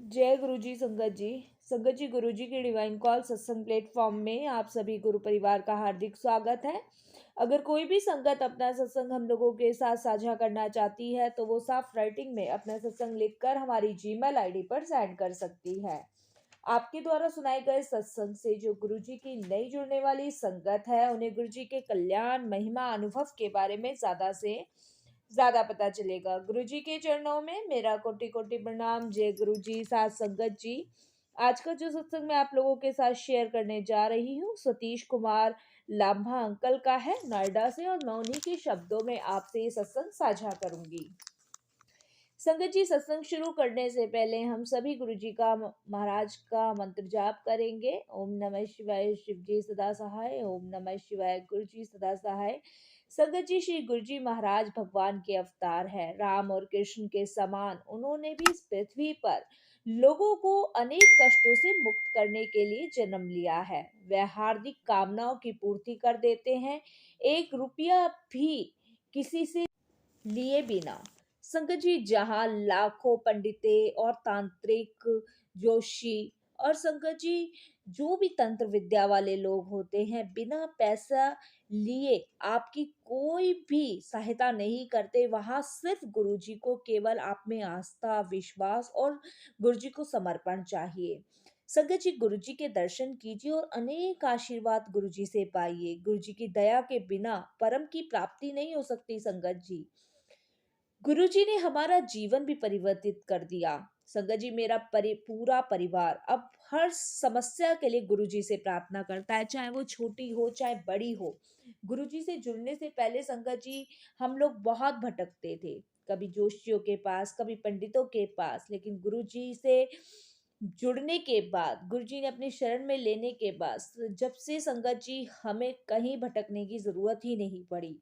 जय गुरु जी संगत जी। संगत जी, गुरु जी के डिवाइन कॉल सत्संग प्लेटफॉर्म में आप सभी गुरु परिवार का हार्दिक स्वागत है। अगर कोई भी संगत अपना सत्संग हम लोगों के साथ साझा करना चाहती है तो वो साफ राइटिंग में अपना सत्संग लिखकर हमारी जीमेल आईडी पर सेंड कर सकती है। आपके द्वारा सुनाए गए सत्संग से जो गुरु जी की नई जुड़ने वाली संगत है उन्हें गुरु जी के कल्याण महिमा अनुभव के बारे में ज्यादा से ज्यादा पता चलेगा। गुरु जी के चरणों में मेरा कोटि कोटि प्रणाम। जय गुरु जी, साथ संगत जी। आज का जो सत्संग मैं आप लोगों के साथ शेयर करने जा रही हूँ सतीश कुमार लांभा अंकल का है, नोएडा से, और मैं उन्हीं के शब्दों में आपसे ये सत्संग साझा करूंगी। संगत जी, सत्संग शुरू करने से पहले हम सभी गुरु जी का महाराज का मंत्र जाप करेंगे। ओम नमः शिवाय, शिव जी सदा सहाय। ओम नमः शिवाय, गुरु जी सदा सहाय। संगत जी, श्री गुरु जी महाराज भगवान के अवतार है, राम और कृष्ण के समान। उन्होंने भी इस पृथ्वी पर लोगों को अनेक कष्टों से मुक्त करने के लिए जन्म लिया है। वह हार्दिक कामनाओं की पूर्ति कर देते हैं, एक रुपया भी किसी से लिए बिना। संगत जी, जहाँ लाखों पंडिते और तांत्रिक, जोशी और संगत जी जो भी तंत्र विद्या वाले लोग होते हैं, बिना पैसा लिए आपकी कोई भी सहायता नहीं करते। वहां सिर्फ गुरु जी को केवल आप में आस्था, विश्वास और गुरु जी को समर्पण चाहिए। संगत जी, गुरु जी के दर्शन कीजिए और अनेक आशीर्वाद गुरु जी से पाइए। गुरु जी की दया के बिना परम की प्राप्ति नहीं हो सकती। संगत जी, गुरुजी ने हमारा जीवन भी परिवर्तित कर दिया। संगत जी, मेरा पूरा परिवार अब हर समस्या के लिए गुरुजी से प्रार्थना करता है, चाहे वो छोटी हो चाहे बड़ी हो। गुरुजी से जुड़ने से पहले संगत जी हम लोग बहुत भटकते थे, कभी जोशियों के पास, कभी पंडितों के पास, लेकिन गुरुजी से जुड़ने के बाद, गुरुजी ने अपनी शरण में लेने के बाद, जब से संगत जी हमें कहीं भटकने की जरूरत ही नहीं पड़ी।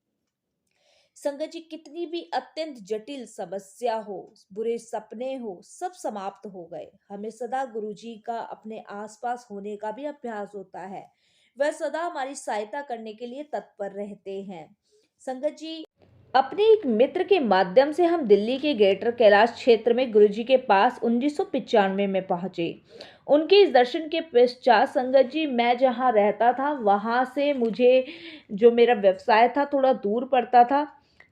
संगत जी, कितनी भी अत्यंत जटिल समस्या हो, बुरे सपने हो, सब समाप्त हो गए। हमें सदा गुरु जी का अपने आसपास होने का भी अभ्यास होता है। वह सदा हमारी सहायता करने के लिए तत्पर रहते हैं। संगत जी, अपने एक मित्र के माध्यम से हम दिल्ली के ग्रेटर कैलाश क्षेत्र में गुरुजी के पास 1995 में पहुंचे। उनके इस दर्शन के पश्चात संगत जी, मैं जहां रहता था वहां से मुझे जो मेरा व्यवसाय था थोड़ा दूर पड़ता था,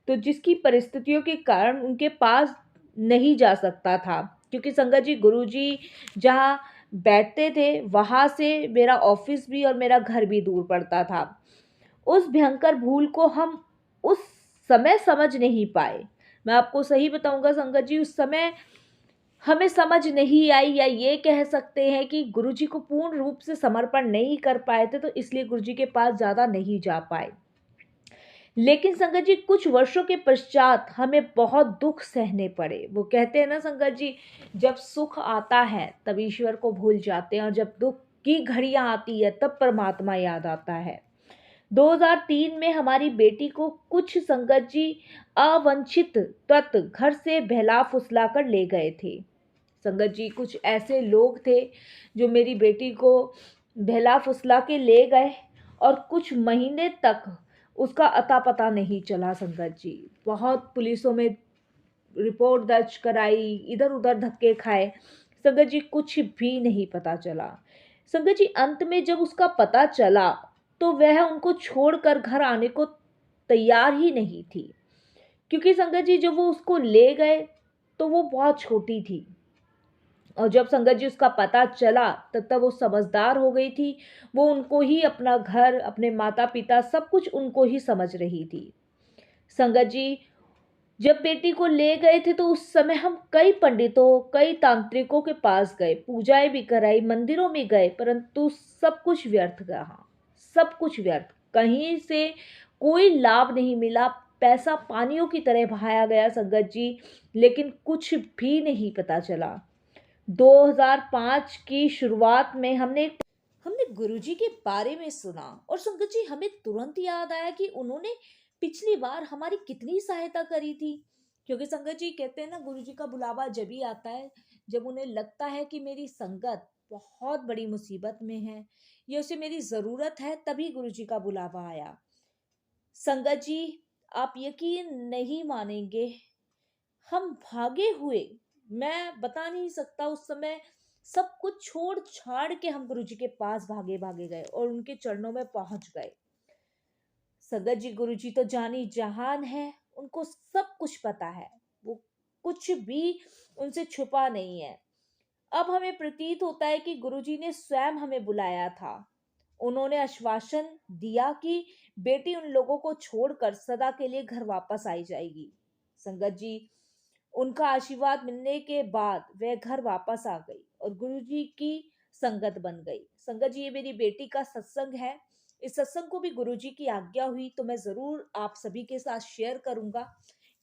तो जिसकी परिस्थितियों के कारण उनके पास नहीं जा सकता था, क्योंकि संगत जी गुरुजी जहाँ बैठते थे वहां से मेरा ऑफिस भी और मेरा घर भी दूर पड़ता था। उस भयंकर भूल को हम उस समय समझ नहीं पाए। मैं आपको सही बताऊंगा संगत जी, उस समय हमें समझ नहीं आई, या ये कह सकते हैं कि गुरुजी को पूर्ण रूप से समर्पण नहीं कर पाए थे, तो इसलिए गुरुजी के पास ज्यादा नहीं जा पाए। लेकिन संगत जी, कुछ वर्षों के पश्चात हमें बहुत दुख सहने पड़े। वो कहते हैं ना संगत जी, जब सुख आता है तब ईश्वर को भूल जाते हैं, और जब दुख की घड़ियां आती है तब परमात्मा याद आता है। 2003 में हमारी बेटी को कुछ संगत जी अवांछित तत्व घर से बहला फुसला कर ले गए थे। संगत जी, कुछ ऐसे लोग थे जो मेरी बेटी को बहला फुसला के ले गए, और कुछ महीने तक उसका अता पता नहीं चला। संगत जी, बहुत पुलिसों में रिपोर्ट दर्ज कराई, इधर उधर धक्के खाए, संगत जी कुछ भी नहीं पता चला। संगत जी, अंत में जब उसका पता चला तो वह उनको छोड़कर घर आने को तैयार ही नहीं थी, क्योंकि संगत जी जब वो उसको ले गए तो वो बहुत छोटी थी, और जब संगत जी उसका पता चला तब तक वो समझदार हो गई थी। वो उनको ही अपना घर, अपने माता पिता, सब कुछ उनको ही समझ रही थी। संगत जी, जब बेटी को ले गए थे तो उस समय हम कई पंडितों, कई तांत्रिकों के पास गए, पूजाएं भी कराई, मंदिरों में गए, परंतु सब कुछ व्यर्थ रहा। सब कुछ व्यर्थ, कहीं से कोई लाभ नहीं मिला। पैसा पानियों की तरह बहाया गया संगत जी, लेकिन कुछ भी नहीं पता चला। 2005 की शुरुआत में हमने गुरुजी के बारे में सुना, और संगत जी हमें तुरंत याद आया कि उन्होंने पिछली बार हमारी कितनी सहायता करी थी। क्योंकि संगत जी कहते हैं ना, गुरुजी का बुलावा जब ही आता है जब उन्हें लगता है कि मेरी संगत बहुत बड़ी मुसीबत में है, या उसे मेरी जरूरत है, तभी गुरुजी का बुलावा आया। संगत जी, आप यकीन नहीं मानेंगे, हम भागे हुए मैं बता नहीं सकता, उस समय सब कुछ छोड़ छाड़ के हम गुरुजी के पास भागे भागे गए और उनके चरणों में पहुंच गए। संगत जी, गुरुजी तो जानी जहान है, उनको सब कुछ पता है, वो कुछ भी उनसे छुपा नहीं है। अब हमें प्रतीत होता है कि गुरुजी ने स्वयं हमें बुलाया था। उन्होंने आश्वासन दिया कि बेटी उन लोगों को छोड़कर सदा के लिए घर वापस आई जाएगी। संगत जी, उनका आशीर्वाद मिलने के बाद वह घर वापस आ गई और गुरुजी की संगत बन गई। संगत जी, ये मेरी बेटी का सत्संग है। इस सत्संग को भी गुरुजी की आज्ञा हुई तो मैं जरूर आप सभी के साथ शेयर करूंगा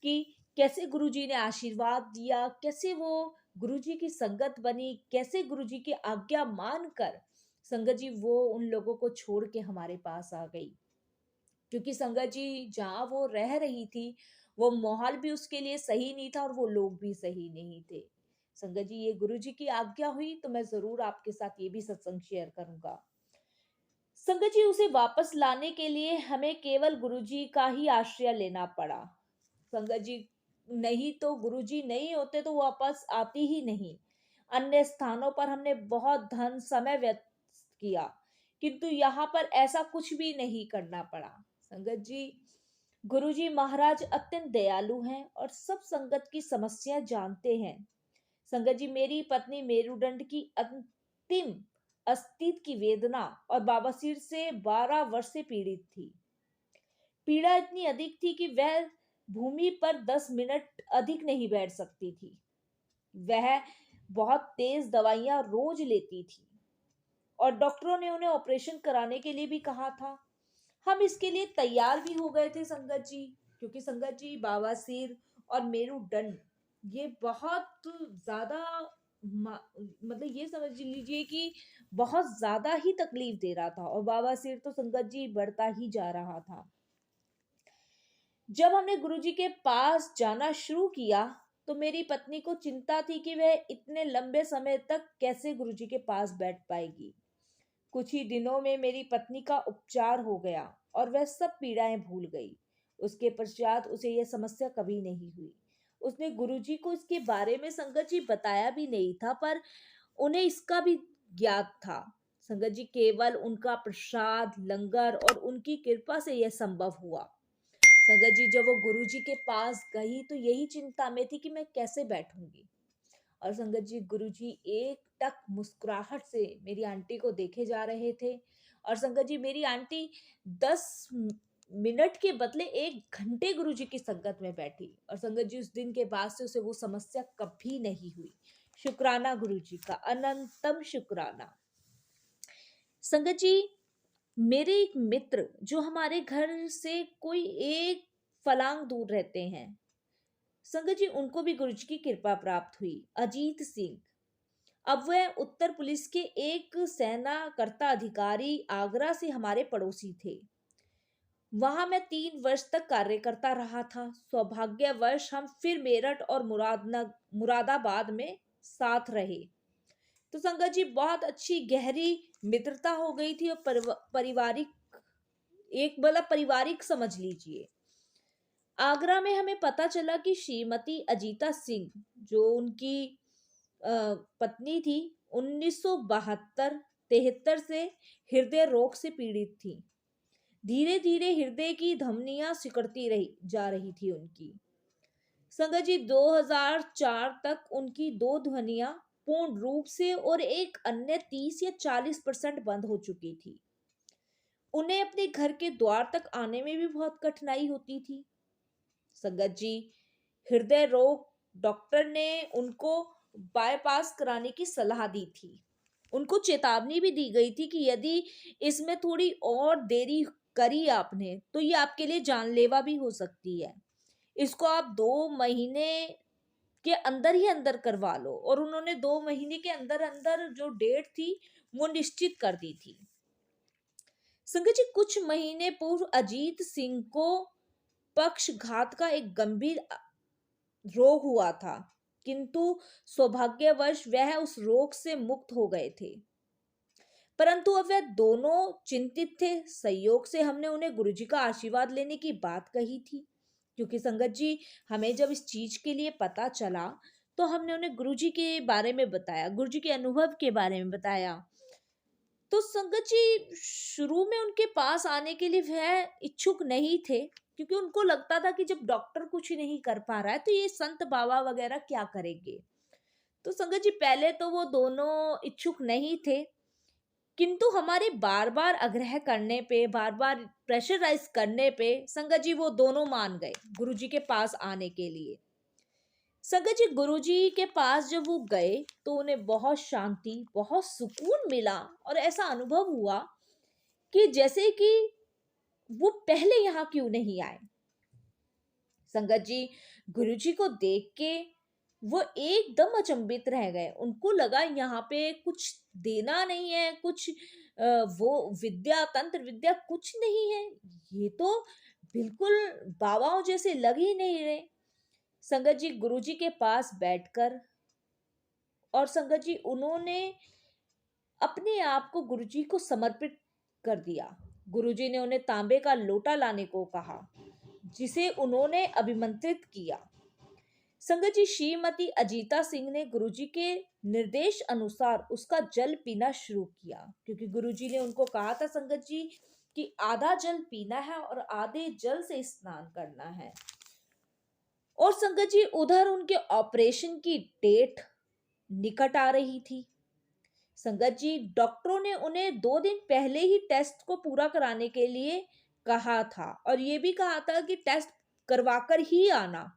कि कैसे गुरुजी ने आशीर्वाद दिया, कैसे वो गुरुजी की संगत बनी, कैसे गुरुजी की आज्ञा मानकर संगत जी वो उन लोगों को छोड़ के हमारे पास आ गई। क्योंकि संगत जी जहाँ वो रह रही थी, वो माहौल भी उसके लिए सही नहीं था और वो लोग भी सही नहीं थे। संगत जी, ये गुरु जी की आज्ञा हुई तो मैं जरूर आपके साथ ये भी सत्संग शेयर करूंगा। संगत जी, उसे वापस लाने के लिए हमें केवल गुरु जी का ही आश्रय लेना पड़ा। संगत जी, नहीं तो गुरु जी नहीं होते तो वो वापस आती ही नहीं। अन्य स्थानों पर हमने बहुत धन समय व्यर्थ किया, किंतु यहाँ पर ऐसा कुछ भी नहीं करना पड़ा। संगत जी, गुरु जी महाराज अत्यंत दयालु हैं और सब संगत की समस्या जानते हैं। संगत जी, मेरी पत्नी मेरुदंड की अंतिम अस्तित्व की वेदना और बवासीर से 12 वर्ष से पीड़ित थी। पीड़ा इतनी अधिक थी कि वह भूमि पर 10 मिनट अधिक नहीं बैठ सकती थी। वह बहुत तेज दवाइयां रोज लेती थी और डॉक्टरों ने उन्हें ऑपरेशन कराने के लिए भी कहा था। हम इसके लिए तैयार भी हो गए थे संगत जी, क्योंकि संगत जी बवासीर और मेरुदंड ये बहुत ज्यादा मतलब ये समझ लीजिए कि बहुत ज्यादा ही तकलीफ दे रहा था और बवासीर तो संगत जी बढ़ता ही जा रहा था। जब हमने गुरुजी के पास जाना शुरू किया तो मेरी पत्नी को चिंता थी कि वह इतने लंबे समय तक कैसे गुरुजी के पास बैठ पाएगी। कुछ ही दिनों में मेरी पत्नी का उपचार हो गया और वह सब पीड़ाएं भूल गई। उसके पश्चात उसे यह समस्या कभी नहीं हुई। उसने गुरुजी को इसके बारे में संगत जी बताया भी नहीं था, पर उन्हें इसका भी ज्ञात था। संगत जी, केवल उनका प्रसाद, लंगर और उनकी कृपा से यह संभव हुआ। संगत जी, जब वो गुरुजी के पास गई तो यही चिंता में थी कि मैं कैसे बैठूंगी। और संगत जी, गुरुजी एक टक मुस्कुराहट से मेरी आंटी को देखे जा रहे थे। और संगत जी, मेरी आंटी 10 मिनट के बदले 1 घंटे गुरुजी की संगत में बैठी और संगत जी उस दिन के बाद से उसे वो समस्या कभी नहीं हुई। शुक्राना गुरुजी का, अनंतम शुक्राना। संगत जी, मेरे एक मित्र जो हमारे घर से कोई एक फलांग दूर रहते हैं, संगत जी उनको भी गुरुजी की कृपा प्राप्त हुई। अजीत सिंह, अब वह उत्तर पुलिस के एक सेनाकर्ता अधिकारी आगरा से हमारे पड़ोसी थे। वहां मैं 3 वर्ष तक कार्य करता रहा था। सौभाग्यवश हम फिर मेरठ और मुरादाबाद में साथ रहे। तो संगत जी बहुत अच्छी गहरी मित्रता हो गई थी और पारिवारिक, एक बड़ा पारिवारिक समझ लीजिए। आगरा में हमें पता चला कि श्रीमती अजीता सिंह, जो उनकी पत्नी थी, 1972-73 से हृदय रोग से पीड़ित थी। धीरे धीरे हृदय की धमनियां सिकुड़ती रही जा रही थी उनकी। संगत जी 2004 तक उनकी 2 ध्वनियां पूर्ण रूप से और एक अन्य 30 या 40% बंद हो चुकी थी। उन्हें अपने घर के द्वार तक आने में भी बहुत कठिनाई होती थी। संगत जी, हृदय रोग डॉक्टर ने उनको बाईपास कराने की सलाह दी थी। उनको चेतावनी भी दी गई थी कि यदि इसमें थोड़ी और देरी करी आपने तो ये आपके लिए जानलेवा भी हो सकती है। इसको आप 2 महीने के अंदर ही अंदर करवा लो। और उन्होंने 2 महीने के अंदर अंदर जो डेट थी वो निश्चित कर दी थी। संगत जी, कुछ महीने पूर्व अजीत सिंह को पक्षघात का एक गंभीर रोग हुआ था, किंतु सौभाग्यवश वह उस रोग से मुक्त हो गए थे। परंतु अब वह दोनों चिंतित थे। संयोग से हमने उन्हें गुरुजी का आशीर्वाद लेने की बात कही थी, क्योंकि संगत जी हमें जब इस चीज के लिए पता चला तो हमने उन्हें गुरुजी के बारे में बताया, गुरुजी के अनुभव के बारे में बताया। तो संगत जी शुरू में उनके पास आने के लिए वह इच्छुक नहीं थे, क्योंकि उनको लगता था कि जब डॉक्टर कुछ नहीं कर पा रहा है तो ये संत बाबा वगैरह क्या करेंगे। तो संगत जी पहले तो वो दोनों इच्छुक नहीं थे, किंतु हमारे बार बार आग्रह करने पे, बार बार प्रेशराइज करने पे संगत जी वो दोनों मान गए गुरुजी के पास आने के लिए। संगत जी गुरुजी के पास जब वो गए तो उन्हें बहुत शांति, बहुत सुकून मिला, और ऐसा अनुभव हुआ कि जैसे कि वो पहले यहाँ क्यों नहीं आए। संगत जी गुरुजी को देख के वो एकदम अचंभित रह गए। उनको लगा यहाँ पे कुछ देना नहीं है, कुछ वो विद्या, तंत्र विद्या कुछ नहीं है, ये तो बिल्कुल बाबाओं जैसे लग ही नहीं रहे। संगत जी गुरुजी के पास बैठकर, और संगत जी उन्होंने अपने आप को गुरुजी को समर्पित कर दिया। गुरुजी ने उन्हें तांबे का लोटा लाने को कहा, जिसे उन्होंने अभिमंत्रित किया। संगत जी श्रीमती अजीता सिंह ने गुरुजी के निर्देश अनुसार उसका जल पीना शुरू किया, क्योंकि गुरुजी ने उनको कहा था संगत जी कि आधा जल पीना है और आधे जल से स्नान करना है। और संगत जी उधर उनके ऑपरेशन की डेट निकट आ रही थी। संगत जी डॉक्टरों ने उन्हें 2 दिन पहले ही टेस्ट को पूरा कराने के लिए कहा था, और ये भी कहा था कि टेस्ट करवाकर ही आना।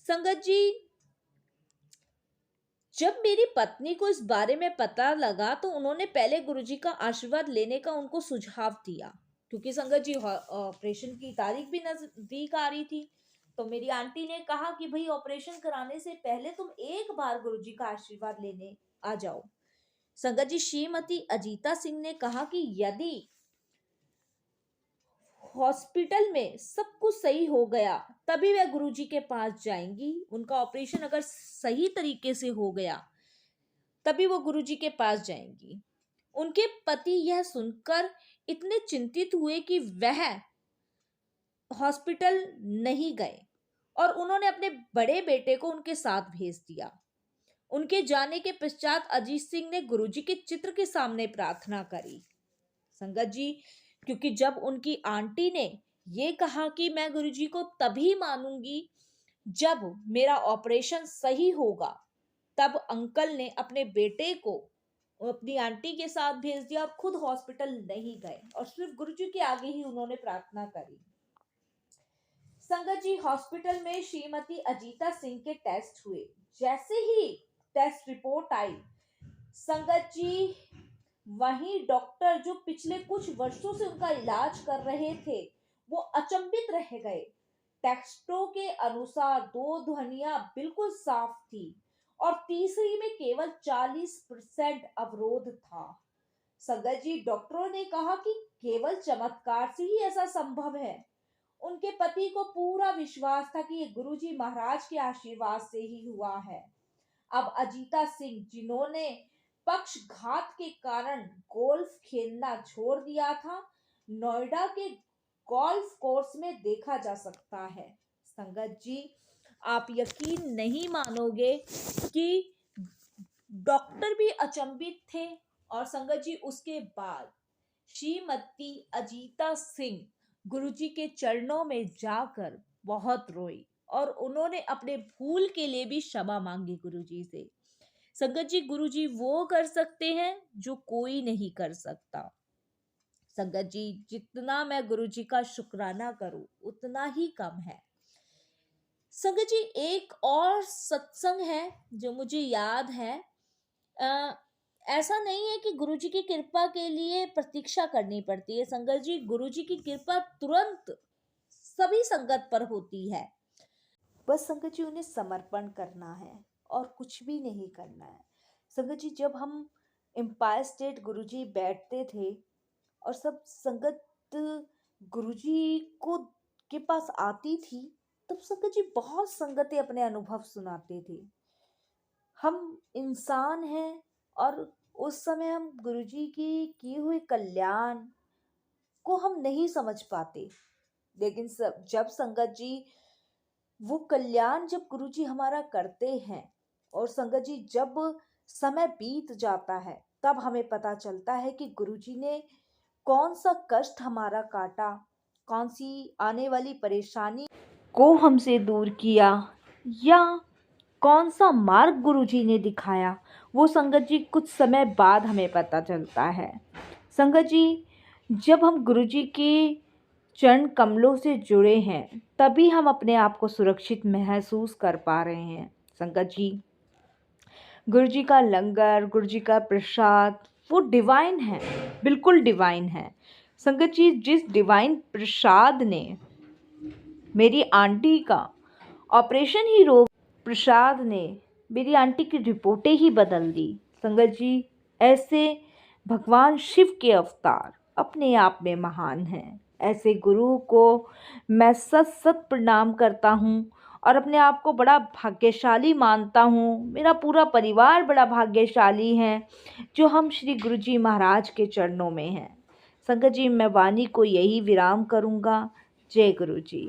संगत जी जब मेरी पत्नी को इस बारे में पता लगा तो उन्होंने पहले गुरुजी का आशीर्वाद लेने का उनको सुझाव दिया, क्योंकि संगत जी ऑपरेशन की तारीख भी नजदीक आ रही थी। तो मेरी आंटी ने कहा कि भाई ऑपरेशन कराने से पहले तुम एक बार गुरुजी का आशीर्वाद लेने आ जाओ। संगत जी श्रीमती अजीता सिंह ने कहा कि यदि हॉस्पिटल में सब कुछ सही हो गया तभी वह गुरुजी के पास जाएंगी। उनका ऑपरेशन अगर सही तरीके से हो गया तभी वो गुरुजी के पास जाएंगी। उनके पति यह सुनकर इतने चिंतित हुए कि वह हॉस्पिटल नहीं गए, और उन्होंने अपने बड़े बेटे को उनके साथ भेज दिया। उनके जाने के पश्चात अजीत सिंह ने गुरुजी के चित्र के सामने प्रार्थना करी। संगत जी क्योंकि जब उनकी आंटी ने ये कहा कि मैं गुरुजी को तभी मानूंगी जब मेरा ऑपरेशन सही होगा, तब अंकल ने अपने बेटे को अपनी आंटी के साथ भेज दिया और खुद हॉस्पिटल नहीं गए, और सिर्फ गुरुजी के आगे ही उन्होंने प्रार्थना करी। संगत जी हॉस्पिटल में श्रीमती अजीता सिंह के टेस्ट हुए। जैसे ही टेस्ट रिपोर्ट आई, संगत जी वहीं डॉक्टर जो पिछले कुछ वर्षों से उनका इलाज कर रहे थे वो अचंभित रह गए। टेस्टों के अनुसार 2 ध्वनियां बिल्कुल साफ थी और तीसरी में केवल 40% अवरोध था। संगत जी डॉक्टरों ने कहा कि केवल चमत्कार से ही ऐसा संभव है। उनके पति को पूरा विश्वास था कि ये गुरुजी महाराज के आशीर्वाद से ही हुआ है। अब अजीता सिंह, जिन्होंने पक्षघात के कारण गोल्फ खेलना छोड़ दिया था, नोएडा के गोल्फ कोर्स में देखा जा सकता है। संगत जी आप यकीन नहीं मानोगे कि डॉक्टर भी अचंभित थे, और संगत जी उसके बाद श्रीमती अजीता सिंह गुरुजी के चरणों में जाकर बहुत रोई, और उन्होंने अपने भूल के लिए भी क्षमा मांगी गुरुजी से। संगत जी गुरुजी वो कर सकते हैं जो कोई नहीं कर सकता। संगत जी जितना मैं गुरुजी का शुक्राना करूं उतना ही कम है। संगत जी एक और सत्संग है जो मुझे याद है। ऐसा नहीं है कि गुरुजी की कृपा के लिए प्रतीक्षा करनी पड़ती है। संगत जी गुरुजी की कृपा तुरंत सभी संगत पर होती है, बस संगत जी उन्हें समर्पण करना है और कुछ भी नहीं करना है। संगत जी जब हम एम्पायर स्टेट गुरुजी बैठते थे और सब संगत गुरुजी को के पास आती थी, तब संगत जी बहुत संगतें अपने अनुभव सुनाते थे। हम इंसान हैं और उस समय हम गुरुजी की किए हुए कल्याण को हम नहीं समझ पाते, लेकिन जब संगत जी वो कल्याण जब गुरुजी हमारा करते हैं और संगत जी जब समय बीत जाता है तब हमें पता चलता है कि गुरुजी ने कौन सा कष्ट हमारा काटा, कौन सी आने वाली परेशानी को हमसे दूर किया, या कौन सा मार्ग गुरुजी ने दिखाया। वो संगत जी कुछ समय बाद हमें पता चलता है। संगत जी जब हम गुरुजी के चरण कमलों से जुड़े हैं तभी हम अपने आप को सुरक्षित महसूस कर पा रहे हैं। संगत जी गुरु जी का लंगर, गुरु जी का प्रसाद वो डिवाइन है, बिल्कुल डिवाइन है। संगत जी जिस डिवाइन प्रसाद ने मेरी आंटी का ऑपरेशन ही रोक, प्रसाद ने मेरी आंटी की रिपोर्टें ही बदल दी। संगत जी ऐसे भगवान शिव के अवतार अपने आप में महान हैं। ऐसे गुरु को मैं सत सत प्रणाम करता हूँ और अपने आप को बड़ा भाग्यशाली मानता हूँ। मेरा पूरा परिवार बड़ा भाग्यशाली है जो हम श्री गुरु जी महाराज के चरणों में हैं। संगत जी मैं वाणी को यही विराम करूँगा। जय गुरु जी।